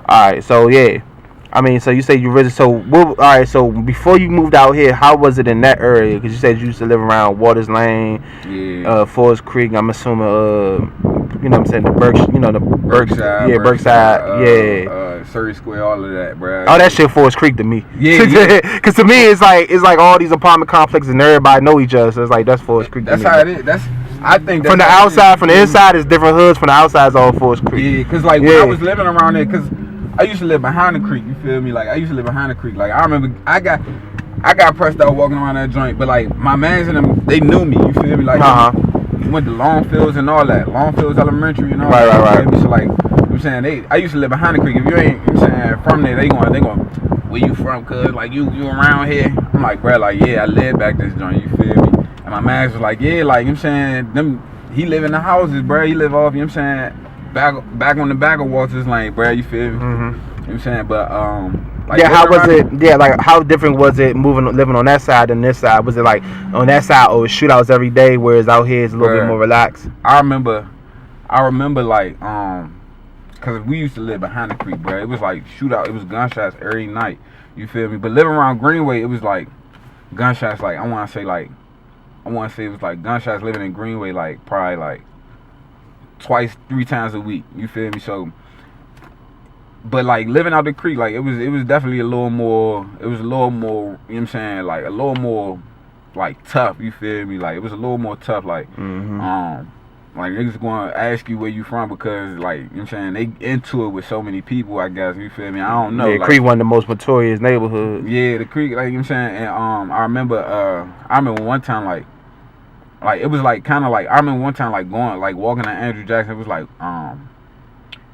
All right, so yeah. I mean, so you say you really so. All right, so before you moved out here, how was it in that area? Because you said you used to live around Waters Lane, Yeah. Forest Creek. I'm assuming, you know, what I'm saying the Berkshire, Berkside, yeah. Surrey Square, all of that, bro. Oh, that shit Forest Creek to me. Yeah. Because to me, it's like all these apartment complexes and everybody know each other. So it's like that's Forest Creek. That's to me. how it is. I think that's from the outside, from the inside, it's different hoods. From the outside, it's all Forest Creek. Yeah, because like when I was living around there, because I used to live behind the creek. You feel me? Like I used to live behind the creek. Like I remember, I got pressed out walking around that joint, but like my mans and them, they knew me. You feel me? Like we went to Longfields and all that, Longfields Elementary and all that. Right. So like, you know what I'm saying, I used to live behind the creek. If you ain't, you know what I'm saying, from there, they going, where you from? Cause like you around here? I'm like, bro, like yeah, I live back this joint. You feel me? And my mans was like, yeah, like you know what I'm saying, he live in the houses, bro. He live off, you know what I'm saying, back on the back of Walters Lane, bro. You feel me? Mm-hmm. You know what I'm saying? But like, yeah, how was it? Yeah, like how different was it living on that side than this side? Was it like on that side, shootouts every day, whereas out here it's a little bit more relaxed? I remember like cause we used to live behind the creek, bro. It was like shootout. It was gunshots every night. You feel me? But living around Greenway, it was like gunshots. Like I want to say it was like gunshots living in Greenway, like probably like twice, 3 times a week. You feel me? So, but like living out the creek, like it was definitely a little more. It was a little more. You know what I'm saying? Like a little more, like tough. You feel me? Like it was a little more tough. Like like niggas gonna ask you where you from because like, you know what I'm saying, they into it with so many people, I guess. You feel me? I don't know. Yeah, like, Creek one of the most notorious neighborhoods. Yeah, the Creek, like, you know what I'm saying? And I remember one time like it was like kind of like, I remember one time like going, like walking to Andrew Jackson. It was like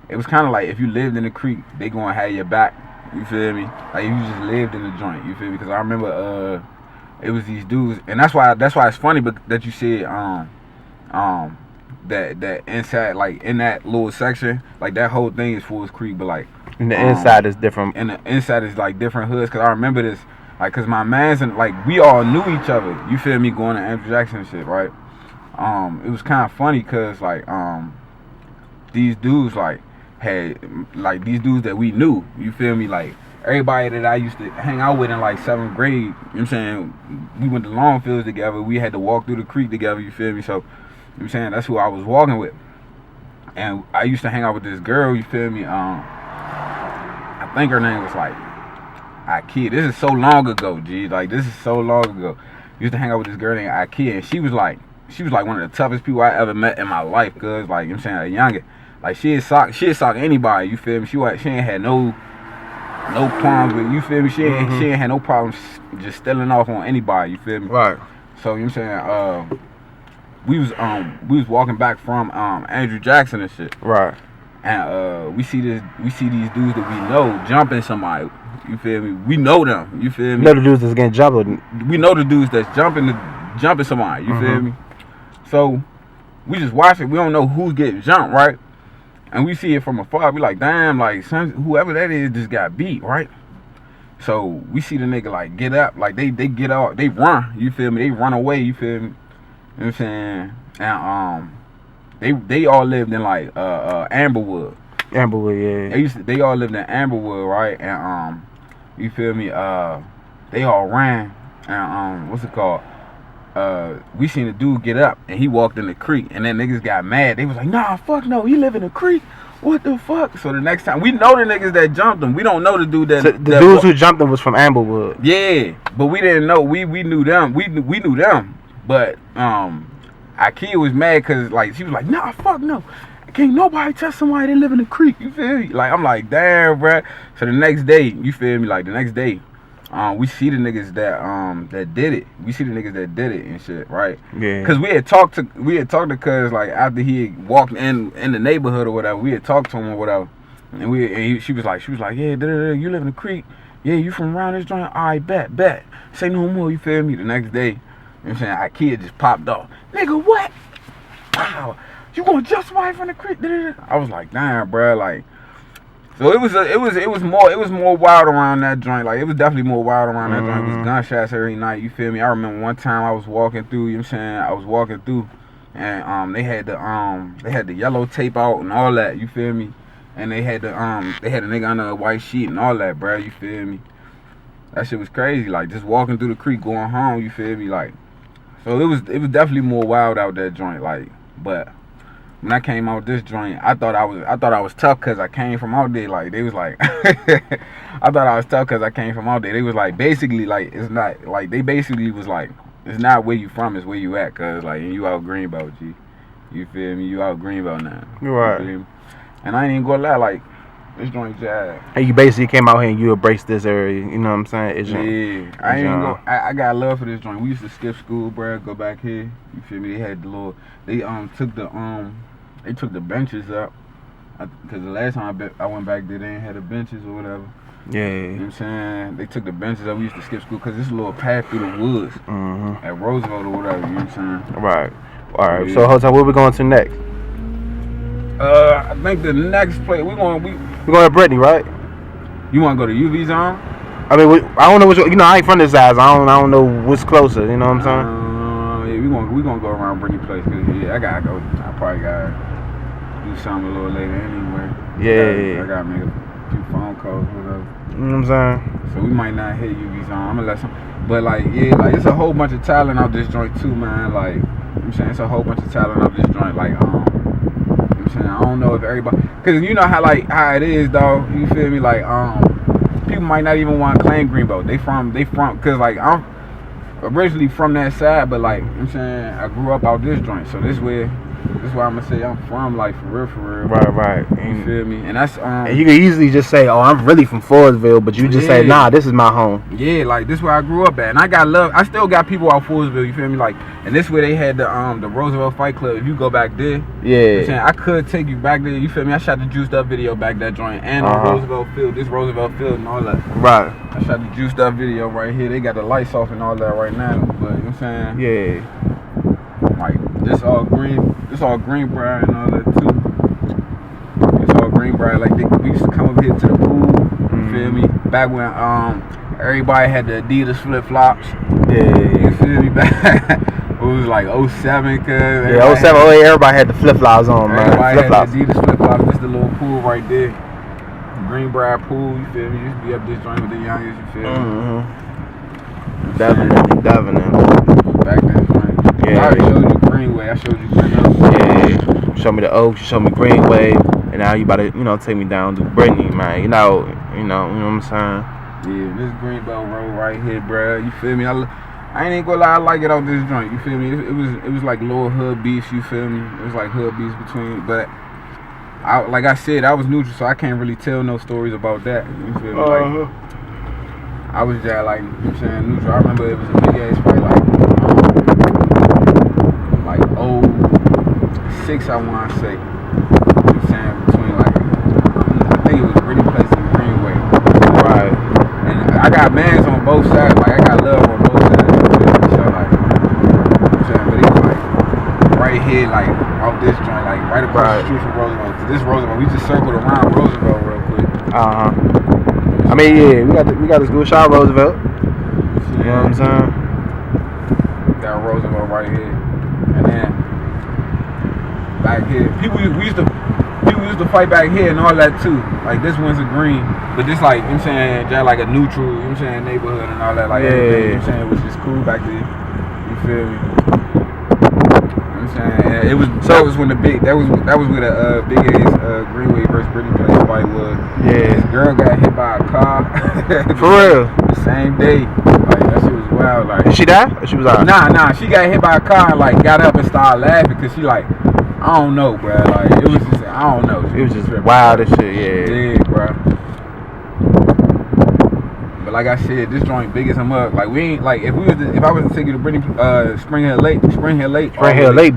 it was kind of like if you lived in the Creek, they gonna have your back. You feel me? Like you just lived in the joint. You feel me? Because I remember it was these dudes, and that's why it's funny that you said that inside, like in that little section, like that whole thing is Forest Creek, but like and the inside is different. And the inside is like different hoods. Cause I remember this, like, cause my mans and like we all knew each other. You feel me? Going to Andrew Jackson and shit, right? It was kind of funny, cause like these dudes like had like these dudes that we knew. You feel me? Like everybody that I used to hang out with in like 7th grade. You know what I'm saying? We went to Longfields together. We had to walk through the creek together. You feel me? So. You know what I'm saying? That's who I was walking with. And I used to hang out with this girl, you feel me? I think her name was like Ikea. This is so long ago, G. Like this is so long ago. Used to hang out with this girl named Ikea, and she was like one of the toughest people I ever met in my life, cause like, you know what I'm saying, a youngin'. Like she'd sock anybody, you feel me? She ain't had no problems with, you feel me? She ain't had no problems just stealing off on anybody, you feel me? Right. So you know what I'm saying, we was walking back from Andrew Jackson and shit. Right. And we see these dudes that we know jumping somebody. You feel me? We know them. You feel me? You know the dudes that's getting jumped. We know the dudes that's jumping somebody. You feel me? So we just watch it. We don't know who's getting jumped, right? And we see it from afar. We like, damn, like whoever that is just got beat, right? So we see the nigga like get up, like they get out, they run. You feel me? They run away. You feel me? You know what I'm saying? And they all lived in like Amberwood. Amberwood, yeah. They all lived in Amberwood, right? And you feel me? They all ran, and what's it called? We seen a dude get up and he walked in the creek, and then niggas got mad. They was like, nah, fuck no, he live in the creek. What the fuck? So the next time, we know the niggas that jumped him. We don't know the dude that. So the dudes who jumped him was from Amberwood. Yeah, but we didn't know. We knew them. We knew them. But Ikea was mad because like she was like, nah, fuck no, can't nobody touch somebody that live in the creek. You feel me? Like I'm like, damn, bruh. So the next day, you feel me? Like the next day, we see the niggas that did it. We see the niggas that did it and shit, right? Yeah. Cause we had talked to cuz like after he walked in the neighborhood or whatever, we had talked to him or whatever, and she was like, yeah, you live in the creek. Yeah, you from around this joint? All right, bet. Say no more. You feel me? The next day. You know what I'm saying? Ikea just popped off. Nigga, what? Wow. You gonna jump somebody from the creek? I was like, damn, bro. Like, so it was more wild around that joint. Like, it was definitely more wild around that joint. It was gunshots every night. You feel me? I remember one time I was walking through. You know what I'm saying? I was walking through, and they had the yellow tape out and all that. You feel me? and they had a nigga under a white sheet and all that, bro. You feel me? That shit was crazy. Like just walking through the creek, going home. You feel me? Like, so it was definitely more wild out that joint. Like, but when I came out this joint, I thought I was tough because I came from out there. Like they was like, I thought I was tough because I came from out there. They was like basically like it's not like they basically was like it's not where you from, it's where you at. Cause like you out Greenbelt, G. You feel me? You out Greenbelt now. Right. You feel me? And I ain't even gonna lie, like this joint jazz. And you basically came out here and you embraced this area. You know what I'm saying? I ain't go. I got love for this joint. We used to skip school, bro. Go back here. You feel me? They had the little. They took the benches up. Cause the last time I went back there, they ain't had the benches or whatever. Yeah. You know what I'm saying? They took the benches up. We used to skip school because this little path through the woods at Roosevelt or whatever. You know what I'm saying? Right. All right. Yeah. So, hold on. Where we going to next? I think the next place we're going to Brittany, right? You want to go to UV Zone? I mean, I don't know which. You know, I ain't from this side. So I don't know what's closer. You know what I'm saying? Yeah, we gonna go around Brittany place because I gotta go. I probably gotta do something a little later anyway. Yeah. I gotta make a few phone calls, whatever. You know what I'm saying? So we might not hit UV Zone. I'm gonna let some. But like, yeah, like it's a whole bunch of talent out this joint too, man. Like, you know what I'm saying, it's a whole bunch of talent out this joint. Like, I don't know if everybody, cause you know how it is, dog. You feel me? Like, people might not even want to claim Greenbelt. They from, cause like I'm originally from that side, but like, you know what I'm saying, I grew up out this joint, so this why I'm gonna say I'm from, like for real. Right. You feel me? And that's and you can easily just say, oh, I'm really from Forestville, but you just say, nah, this is my home. Yeah, like this is where I grew up at, and I got love. I still got people out Forestville. You feel me? Like, and this where they had the Roosevelt Fight Club. If you go back there, yeah, you know what I'm saying, I could take you back there. You feel me? I shot the Juiced Up video back that joint, and on Roosevelt Field, this Roosevelt Field and all that. Right. I shot the Juiced Up video right here. They got the lights off and all that right now, but you know what I'm saying? Yeah. Like this all Greenbrier and all that too. It's all Greenbrier. Like we used to come up here to the pool. You feel me? Back when everybody had the Adidas flip flops. Yeah. You feel me? Back it was like 07, cause yeah, 07, 08, everybody had the flip flops on, man. Everybody had the Adidas flip flops. This the little pool right there. Greenbrier pool. You feel me? Used to be up this joint with the youngest. You feel me? Definitely. Back then, man. Yeah. I already showed you Greenway. I showed you Greenway. Yeah. Show me the Oaks. You show me Greenway. And now you about to, take me down to Brittany, man. You know what I'm saying? Yeah, this Greenbelt Road right here, bro. You feel me? I ain't even gonna lie, I like it out this joint. You feel me? It was like little hood beefs. You feel me? It was like hood beefs between, but like I said, I was neutral, so I can't really tell no stories about that. You feel me? Like, I was just like, you know what I'm saying, neutral. I remember it was a big ass fight, like 06, I want to say. You know what I'm saying? Between like, I think it was Brittany Place and Greenway. Right. And I got mans on both sides. Like, I got love on both sides. You feel me? So like, you know what I'm saying? But it was like right here, like off this joint, like right across the street from Roosevelt. To this Roosevelt, we just circled around Roosevelt real quick. I mean, yeah, we got this good shot Roosevelt. You know what I'm saying? Got Roosevelt right here, and then back here, people used to fight back here and all that too. Like this one's a green, but this like, you know what I'm saying, just like a neutral, you know what I'm saying, neighborhood and all that. Like everything, you know what I'm saying, was just cool back there. You feel me? It was that was when the big that was where the big ass Greenway versus Brittany Place fight was. Yeah. This girl got hit by a car. For real. The same day. Like that shit was wild. Like. Did she die? Or she was out? Nah. She got hit by a car and like got up and started laughing because she like, I don't know, bro. Like it was just I don't know. It was just wild as shit. Yeah. Yeah, bro. But like I said, this joint big as I'm up. Like we ain't like if I was to take you to Brittany, Spring Hill Lake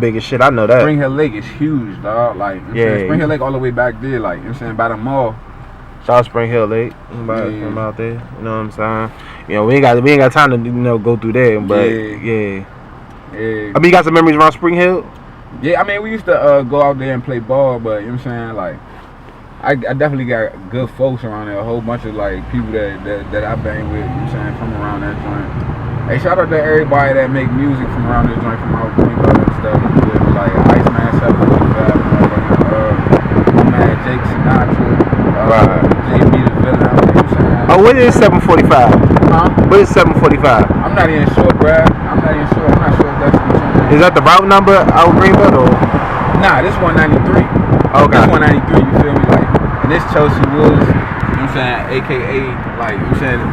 big as shit. I know that. Spring Hill Lake is huge, dog. Like Spring Hill Lake all the way back there, like you know what I'm saying, by the mall. Shout out Spring Hill Lake. I'm out there. You know what I'm saying? We ain't got time to go through there, but yeah. I mean, you got some memories around Spring Hill? Yeah, I mean we used to go out there and play ball, but you know what I'm saying, like I definitely got good folks around there. A whole bunch of like people that I bang with, you know what I'm saying, from around that joint. Hey, shout out to everybody that make music from around this joint, from out Greenbelt and stuff. Like Iceman 745 and all that. My man Jake Sinatra, Right. JB the Villain. You know what I'm saying? Oh, what is 745? Huh? What is 745? I'm not even sure, bruh. I'm not sure if that's the joint. Is that the route number out Greenbelt or? Nah, this 193. Okay. This 193, you feel me? Like, and this Chelsea Woods, you know what I'm saying? AKA, like, you know what I'm saying?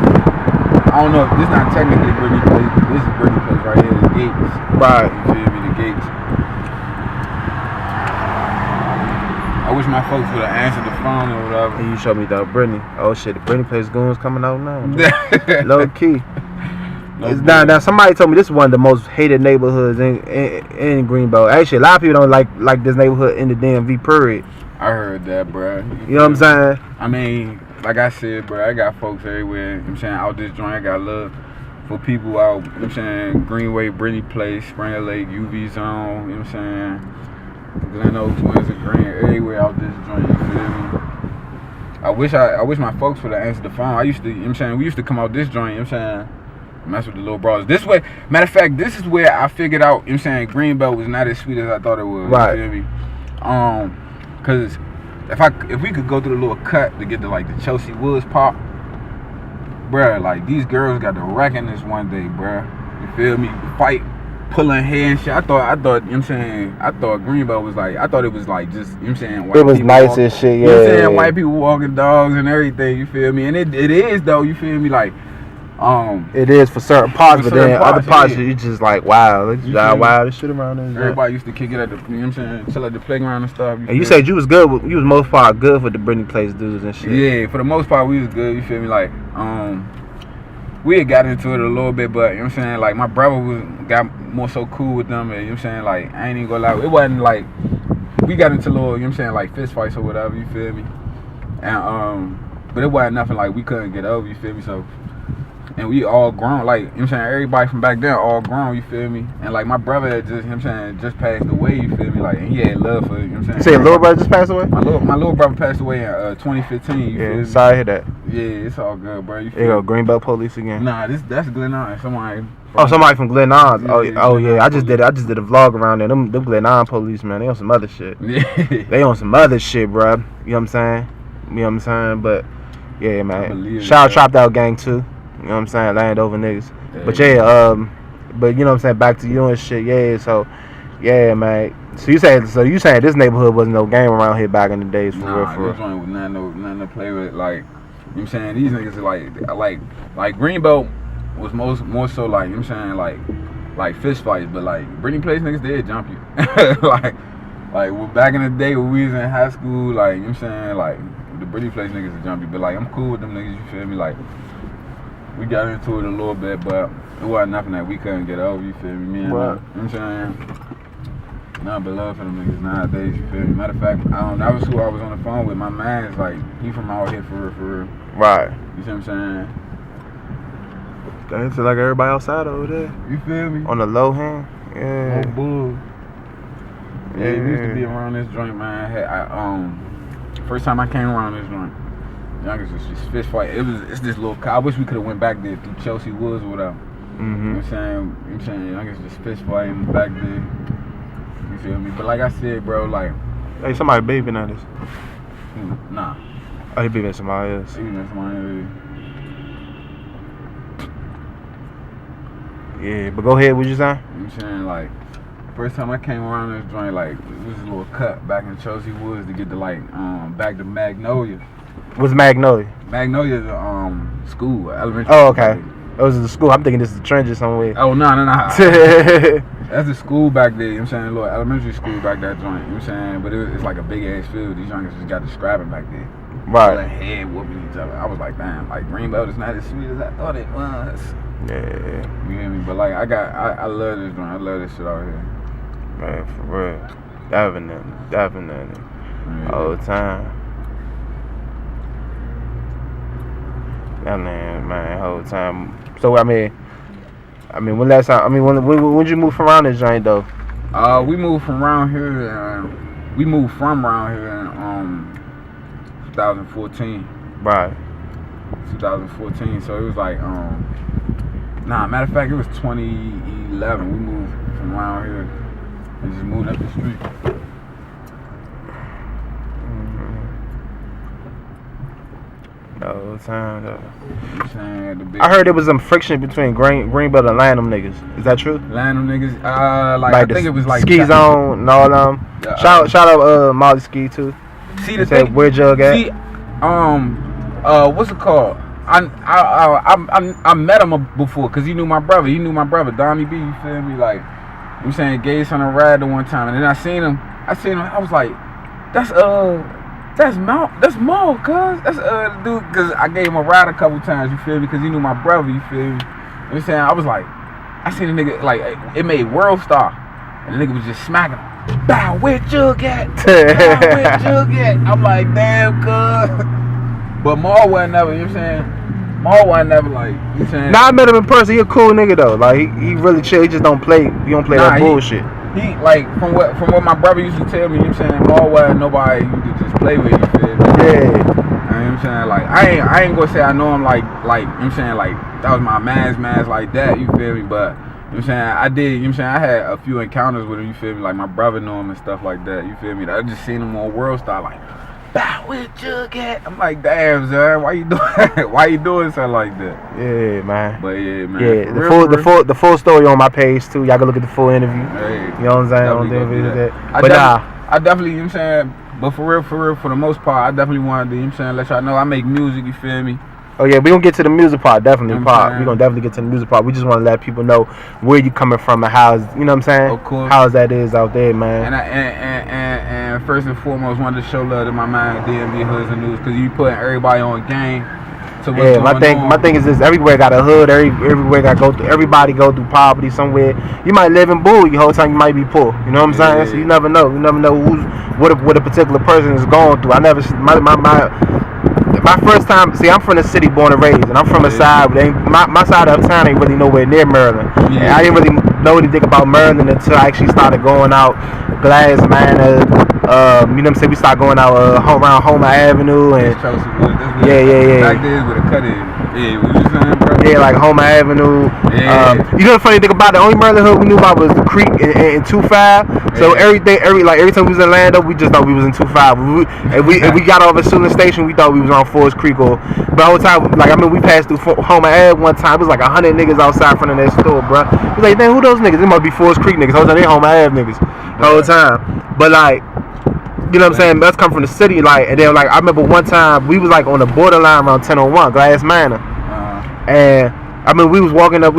I don't know if this not technically Brittany Place, but this is Brittany Place right here, the gates. Right. You feel me? The gates. I wish my folks would have answered the phone or whatever. And you showed me the Brittany. Oh shit, the Brittany Place goons coming out now. Low key. Now somebody told me this is one of the most hated neighborhoods in Greenbelt. Actually, a lot of people don't like this neighborhood in the DMV period. I heard that, bro. You know what I'm saying? I mean, like I said, bro, I got folks everywhere. You know what I'm saying? Out this joint, I got love for people out, you know what I'm saying? Greenway, Brittany Place, Springer Lake, UV Zone, you know what I'm saying? Glen Oaks, Windsor Green, everywhere out this joint, you feel me? I wish my folks would have answered the phone. I used to, you know what I'm saying? We used to come out this joint, you know what I'm saying? Mess with the little bros. This way, matter of fact, this is where I figured out, you know what I'm saying, Greenbelt was not as sweet as I thought it was. Right. You feel me? Cause if we could go through the little cut to get to like the Chelsea Woods pop, bruh, like these girls got to wrecking this one day, bruh. You feel me? Fight, pulling hair and shit. I thought, you know what I'm saying, I thought Greenbelt was like, I thought it was like just, you know what I'm saying, white It was people nice walking, as shit, yeah. You know what I'm saying? White people walking dogs and everything, you feel me? And it is though, you feel me? Like, it is for certain parts, but then other parts yeah. you just like, wow, let's wow, this shit around there. Everybody used to kick it at the, you know what I'm saying, chill at the playground and stuff. And you said you was good, you was most part good with the Brittany Place dudes and shit. Yeah, for the most part we was good, you feel me? Like, we had got into it a little bit, but you know what I'm saying, like my brother got more so cool with them, and you know what I'm saying, like I ain't even gonna lie, it wasn't like we got into little, you know what I'm saying, like fist fights or whatever, you feel me? And but it wasn't nothing like we couldn't get over, you feel me? So, and we all grown, like, you know what I'm saying, everybody from back then all grown, you feel me? And like my brother had just, you know what I'm saying, just passed away, you feel me? Like, and he had love for it, you know what I'm saying? You say your little brother just passed away? My little brother passed away in 2015, you feel me? Sorry to hear that. Yeah, it's all good, bro. You There you go, Greenbelt Police again. Nah, that's Glen Island. Somebody from Glen Island. Oh yeah, I just Police. did a vlog around there. Them Glen Island police, man, they on some other shit. Yeah. They on some other shit, bro. You know what I'm saying? You know what I'm saying? But yeah, man. Shout out Trapped Out Gang too. You know what I'm saying? Land over niggas. Yeah, but yeah, but you know what I'm saying? Back to you and shit. Yeah, so yeah, man. So you saying this neighborhood wasn't no game around here back in the days for real? This joint was nothing to play with. Like, you know what I'm saying? These niggas are like Greenbelt was more so like, you know what I'm saying, like fist fights, but like Brittany Place niggas, they'd jump you. like well, back in the day when we was in high school, like, you know what I'm saying, like the Brittany Place niggas would jump you. But like I'm cool with them niggas, you feel me? Like we got into it a little bit, but it wasn't nothing that we couldn't get over, you feel me? You know what I'm saying? Nothing but love for them niggas nowadays, you feel me? Matter of fact, that was who I was on the phone with. My man's like, he from out here for real. Right. You see what I'm saying? It's like everybody outside over there. You feel me? On the low hand. Yeah. Oh, bull. Yeah, we used to be around this joint, man. First time I came around this joint, youngest was just fist fight. It's this little. I wish we could have went back there through Chelsea Woods or whatever. You know what I'm saying? Youngest just fist fighting back there. You feel me? But like I said, bro, like. Hey, somebody bathing at us. Nah. Oh, he bathing somebody else. He bathing somebody else. Yeah, but go ahead, what you saying? You know what I'm saying? Like, first time I came around this joint, like, it was a little cut back in Chelsea Woods to get to, like, back to Magnolia. What's Magnolia? Magnolia's a school, elementary school. Oh, okay. Those are the school. I'm thinking this is the trenches somewhere. Oh, no. That's the school back there, you know what I'm saying? A little elementary school back that joint, you know what I'm saying? But it's like a big-ass field. These youngsters just got to scrapping back there. Right. Like, head whooping each other. I was like, damn, like, Greenbelt is not as sweet as I thought it was. Yeah. You hear me? But like I love this joint. I love this shit out here. Man, for real. Definitely. Yeah. All the time. Man, whole time. So I mean when last time when you move from around this joint though? We moved from around here in 2014. Right. 2014. So it was like matter of fact, it was 2011. We moved from around here and just moved up the street. Oh, time though. I'm saying, the big I heard there was some friction between Greenbelt and Lanham niggas. Is that true? Lanham niggas, like I think it was like Ski Zone and all them. Shout out Molly Ski too. See the thing, where Jug at? See, what's it called? I met him before because he knew my brother. Donnie B. You feel me? Like, I'm saying, gave on a ride the one time, and then I seen him. I was like, that's Maul, cuz that's the dude. Cause I gave him a ride a couple times. You feel me? Because he knew my brother. You feel me? You know what I'm saying? I was like, I seen a nigga like it made World Star, and the nigga was just smacking him. Bow, where Jug at? I'm like, damn, cuz. But Maul wasn't never, you know what I'm saying? Maul wasn't never like, you know what I'm saying? Nah, I met him in person. He a cool nigga though. Like he really chill. He just don't play. He don't play that bullshit. He like from what my brother used to tell me. You know what I'm saying? Maul wasn't nobody you could just play with. You feel me? Yeah. You know what I'm saying? Like I ain't gonna say I know him like you know what I'm saying, like that was my man's like that. You feel me? But you know what I'm saying? I did. You know what I'm saying? I had a few encounters with him. You feel me? Like my brother knew him and stuff like that. You feel me? I just seen him on World Star like. Where Jug at? I'm like, damn, son, why you doing something like that? Yeah, man. But yeah, man. Yeah, the full story on my page too. Y'all can look at the full interview. Hey, you know what I'm saying? I definitely, you know what I'm saying. But for real, for the most part, I definitely wanted to, you know what I'm saying, let y'all know I make music. You feel me? Oh yeah, we gonna get to the music part, definitely. You know We gonna definitely get to the music part. We just want to let people know where you coming from and how's, you know what I'm saying? Of course. How's that is out there, man. And first and foremost, wanted to show love to my man DMV Hoods and News, because you putting everybody on game. So yeah, my thing is this: everywhere got a hood. Everywhere got everybody go through poverty somewhere. You might live in Bowie, the whole time you might be poor. You know what I'm saying? So you never know. You never know what a particular person is going through. I never my first time, see, I'm from the city, born and raised, and I'm from a side, my side of town ain't really nowhere near Maryland. Yeah. And I didn't really know anything about Maryland until I actually started going out Glass Manor. You know what I'm saying? We started going out around Homer Avenue and yeah. Back there is where the cut is. Yeah, what you saying, bro? Yeah, like Homer Avenue. Yeah. You know the funny thing about it? The only Maryland hood we knew about was the Creek and 25. So every time we was in Orlando, we just thought we was in 25. If we got off at Suitland Station, we thought we was on Forest Creek but the whole time, like I mean, we passed through Homer Ave one time. It was like 100 niggas outside front of that store, bro. It was like, damn, who those niggas? It must be Forest Creek niggas. Whole time they Homer Ave niggas. The whole time. But like, you know what I'm saying? Us come from the city, like, and then like I remember one time we was like on the borderline around 1001 Glass Manor, and I mean we was walking up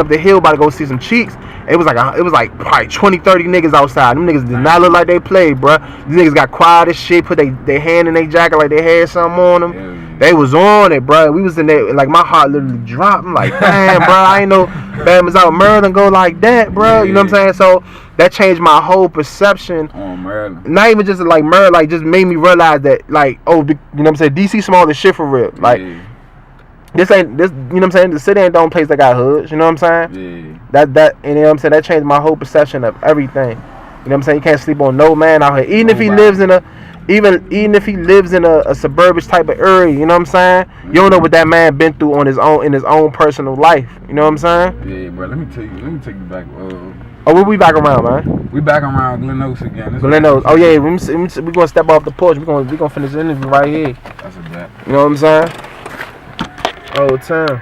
the hill about to go see some cheeks. It was like probably 20, 30 niggas outside. Them niggas did not look like they played, bro. These niggas got quiet as shit, put their hand in their jacket like they had something on them. Yeah. They was on it, bro. We was in there, like my heart literally dropped. I'm like, damn, bro, I ain't know Bama's out Maryland go like that, bro. Yeah. You know what I'm saying? So that changed my whole perception. On Maryland. Not even just like Maryland, like just made me realize that, like, oh, you know what I'm saying? DC small as shit for real. Like, this, you know what I'm saying? The city ain't the only place that got hoods, you know what I'm saying? Yeah. That, you know what I'm saying? That changed my whole perception of everything. You know what I'm saying? You can't sleep on no man out here. Even if he lives in a suburban type of area, you know what I'm saying? You don't know what that man been through in his own personal life. You know what I'm saying? Yeah, bro. Let me take you back. We back around, man. We back around Glen Oaks again. Glen Oaks. Oh yeah, we gonna step off the porch. We gonna finish the interview right here. That's a bet. You know what I'm saying? All the time.